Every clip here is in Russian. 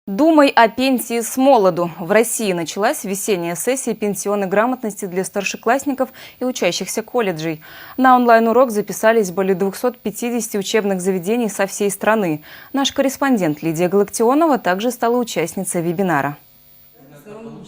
Думай о пенсии с молоду. В России началась весенняя сессия пенсионной грамотности для старшеклассников и учащихся колледжей. На онлайн-урок записались более 250 учебных заведений со всей страны. Наш корреспондент Лидия Галактионова также стала участницей вебинара.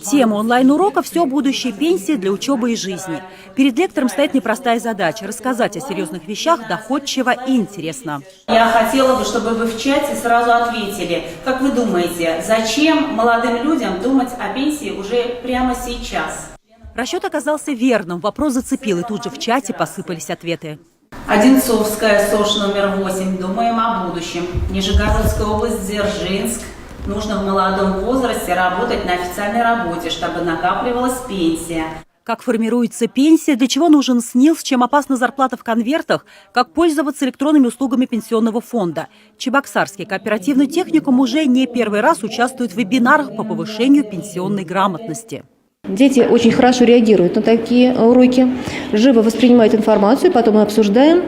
Тема онлайн-урока «Все будущее пенсии для учебы и жизни». Перед лектором стоит непростая задача – рассказать о серьезных вещах доходчиво и интересно. Я хотела бы, чтобы вы в чате сразу ответили, как вы думаете, зачем молодым людям думать о пенсии уже прямо сейчас? Расчет оказался верным, вопрос зацепил, и тут же в чате посыпались ответы. Одинцовская, СОЖ номер 8, думаем о будущем. Нижегородская область, Дзержинск. Нужно в молодом возрасте работать на официальной работе, чтобы накапливалась пенсия. Как формируется пенсия, для чего нужен СНИЛС, чем опасна зарплата в конвертах, как пользоваться электронными услугами пенсионного фонда. Чебоксарский кооперативный техникум уже не первый раз участвует в вебинарах по повышению пенсионной грамотности. Дети очень хорошо реагируют на такие уроки, живо воспринимают информацию, потом мы обсуждаем.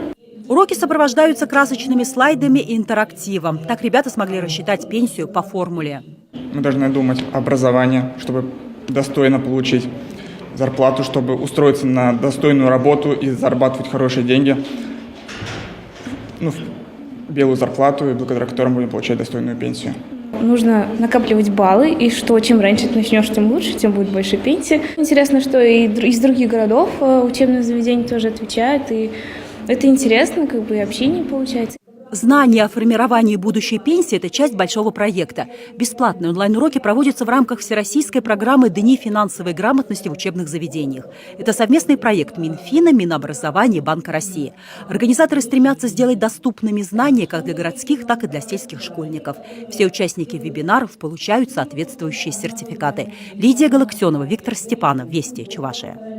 Уроки сопровождаются красочными слайдами и интерактивом. Так ребята смогли рассчитать пенсию по формуле. Мы должны думать о образовании, чтобы достойно получить зарплату, чтобы устроиться на достойную работу и зарабатывать хорошие деньги. Белую зарплату, и благодаря которым будем получать достойную пенсию. Нужно накапливать баллы, и что чем раньше ты начнешь, тем лучше, тем будет больше пенсии. Интересно, что и из других городов учебные заведения тоже отвечают, и это интересно, и общение получается. Знания о формировании будущей пенсии – это часть большого проекта. Бесплатные онлайн-уроки проводятся в рамках всероссийской программы «Дни финансовой грамотности в учебных заведениях». Это совместный проект Минфина, Минобразования и Банка России. Организаторы стремятся сделать доступными знания как для городских, так и для сельских школьников. Все участники вебинаров получают соответствующие сертификаты. Лидия Галактионова, Виктор Степанов. Вести, Чувашия.